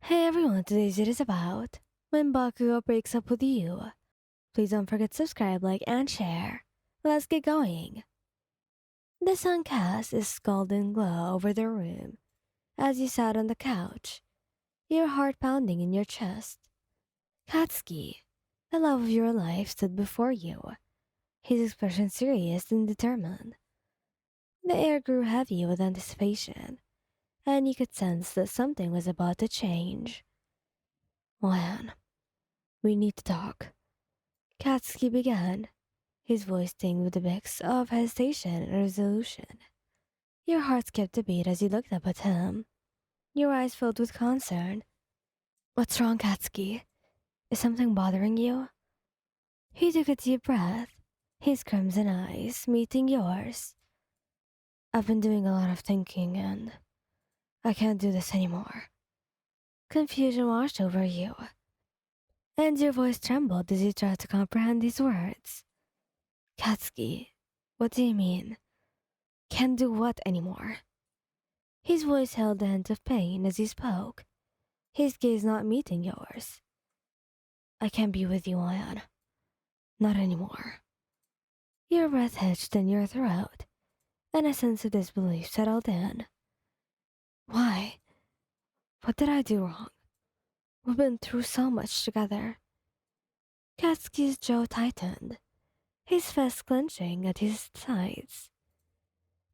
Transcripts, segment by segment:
Hey everyone, today's it is about when Bakugou breaks up with you. Please don't forget to subscribe, like, and share. Let's get going. The sun cast its golden glow over the room as you sat on the couch, your heart pounding in your chest. Katsuki, the love of your life, stood before you, his expression serious and determined. The air grew heavy with anticipation, and you could sense that something was about to change. Lan, we need to talk. Katsuki began, his voice tinged with a mix of hesitation and resolution. Your heart skipped a beat as you looked up at him, your eyes filled with concern. What's wrong, Katsuki? Is something bothering you? He took a deep breath, his crimson eyes meeting yours. I've been doing a lot of thinking and I can't do this anymore. Confusion washed over you, and your voice trembled as you tried to comprehend these words. Katsuki, what do you mean? Can't do what anymore? His voice held a hint of pain as he spoke, his gaze not meeting yours. I can't be with you, Ayan. Not anymore. Your breath hitched in your throat, and a sense of disbelief settled in. Why? What did I do wrong? We've been through so much together. Katsuki's jaw tightened, his fists clenching at his sides.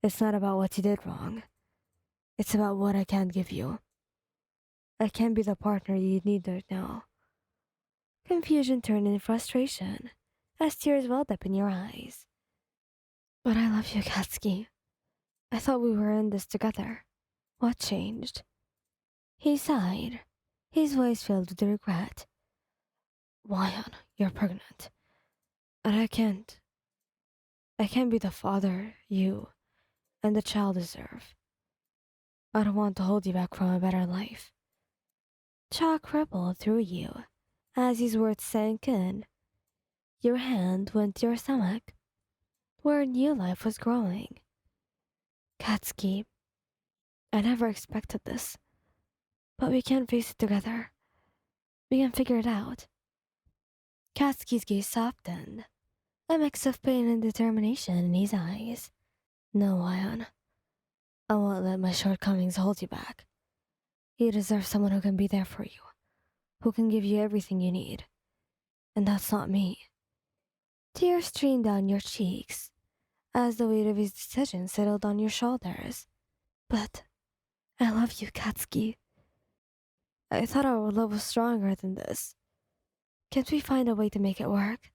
It's not about what you did wrong. It's about what I can't give you. I can't be the partner you need right now. Confusion turned into frustration as tears welled up in your eyes. But I love you, Katsuki. I thought we were in this together. What changed? He sighed, his voice filled with regret. Wyan, you're pregnant. And I can't be the father you and the child deserve. I don't want to hold you back from a better life. Shock rippled through you as his words sank in. Your hand went to your stomach, where a new life was growing. Katsuki, I never expected this, but we can face it together. We can figure it out. Katsuki's gaze softened, a mix of pain and determination in his eyes. No, Ayan, I won't let my shortcomings hold you back. You deserve someone who can be there for you, who can give you everything you need. And that's not me. Tears streamed down your cheeks as the weight of his decision settled on your shoulders. But I love you, Katsuki. I thought our love was stronger than this. Can't we find a way to make it work?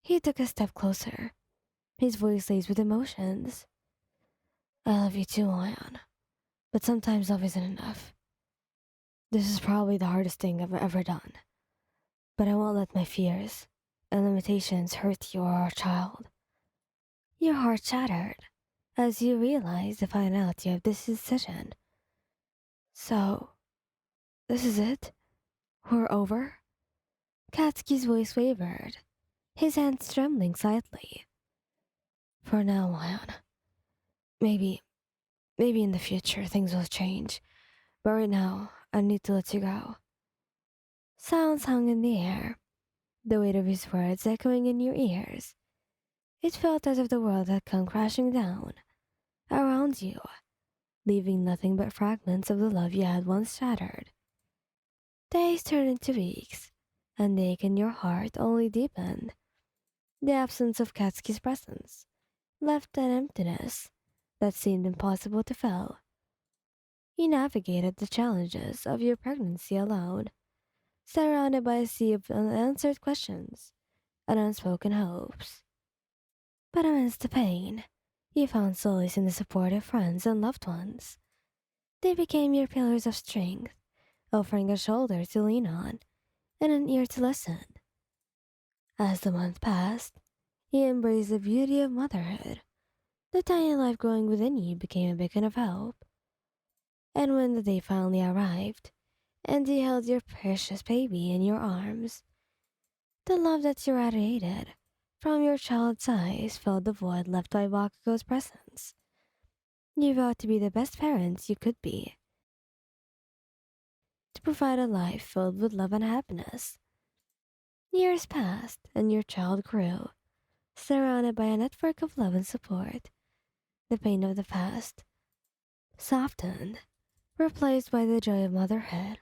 He took a step closer, his voice laced with emotions. I love you too, Ayan. But sometimes love isn't enough. This is probably the hardest thing I've ever done. But I won't let my fears and limitations hurt you or our child. Your heart shattered as you realized the finality of this decision. So, this is it? We're over? Katsuki's voice wavered, his hands trembling slightly. For now, Ayan. Maybe in the future things will change, but right now I need to let you go. Silence hung in the air, the weight of his words echoing in your ears. It felt as if the world had come crashing down around you, leaving nothing but fragments of the love you had once shattered. Days turned into weeks, and the ache in your heart only deepened. The absence of Katsuki's presence left an emptiness that seemed impossible to fill. You navigated the challenges of your pregnancy alone, surrounded by a sea of unanswered questions and unspoken hopes. But amidst the pain, you found solace in the support of friends and loved ones. They became your pillars of strength, offering a shoulder to lean on and an ear to listen. As the month passed, you embraced the beauty of motherhood. The tiny life growing within you became a beacon of hope. And when the day finally arrived, and you held your precious baby in your arms, the love that you radiated from your child's eyes filled the void left by Bakugou's presence. You vowed to be the best parents you could be, to provide a life filled with love and happiness. Years passed, and your child grew, surrounded by a network of love and support. The pain of the past softened, replaced by the joy of motherhood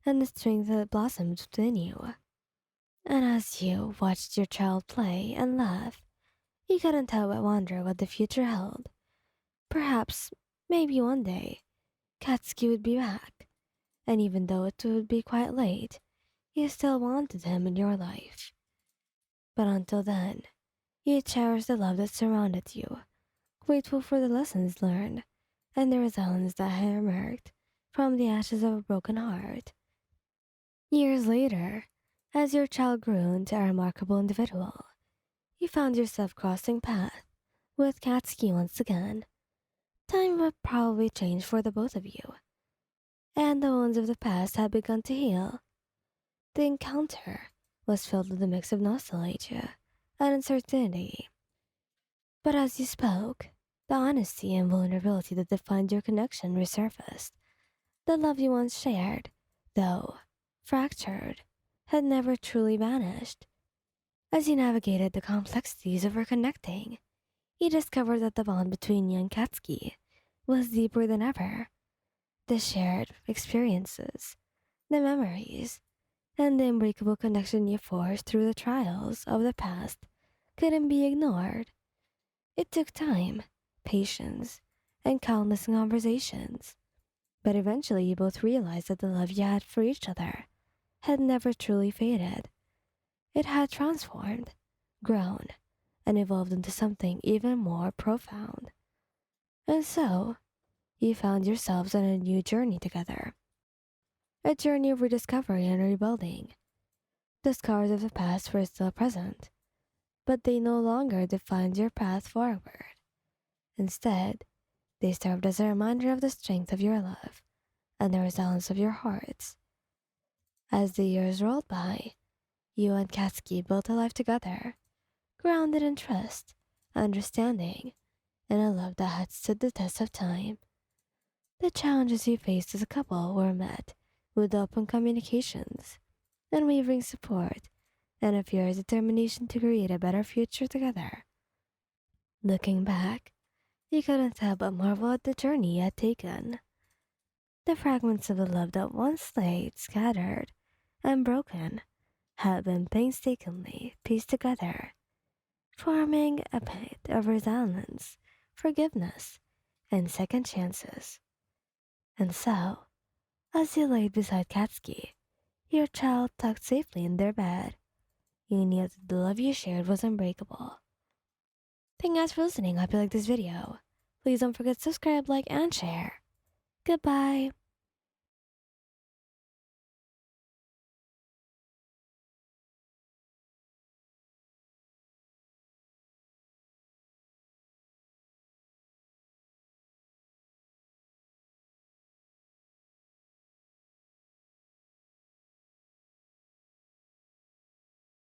and the strength that blossomed within you. And as you watched your child play and laugh, you couldn't help but wonder what the future held. Perhaps, maybe one day, Katsuki would be back, and even though it would be quite late, you still wanted him in your life. But until then, you cherished the love that surrounded you, grateful for the lessons learned and the resilience that had emerged from the ashes of a broken heart. Years later, as your child grew into a remarkable individual, you found yourself crossing paths with Katsuki once again. Time would probably change for the both of you, and the wounds of the past had begun to heal. The encounter was filled with a mix of nostalgia and uncertainty. But as you spoke, the honesty and vulnerability that defined your connection resurfaced. The love you once shared, though fractured, had never truly vanished. As you navigated the complexities of reconnecting, you discovered that the bond between you and Katsuki was deeper than ever. The shared experiences, the memories, and the unbreakable connection you forged through the trials of the past couldn't be ignored. It took time, patience, and countless conversations, but eventually you both realized that the love you had for each other had never truly faded. It had transformed, grown, and evolved into something even more profound. And so, you found yourselves on a new journey together. A journey of rediscovery and rebuilding. The scars of the past were still present, but they no longer defined your path forward. Instead, they served as a reminder of the strength of your love and the resilience of your hearts. As the years rolled by, you and Katsuki built a life together, grounded in trust, understanding, and a love that had stood the test of time. The challenges you faced as a couple were met with open communications, unwavering support, and a fierce determination to create a better future together. Looking back, you couldn't help but marvel at the journey you had taken. The fragments of the love that once lay scattered and broken had been painstakingly pieced together, forming a pit of resilience, forgiveness, and second chances. And so, as you laid beside Katsuki, your child tucked safely in their bed, you knew that the love you shared was unbreakable. Thank you guys for listening. I hope you liked this video. Please don't forget to subscribe, like, and share. Goodbye.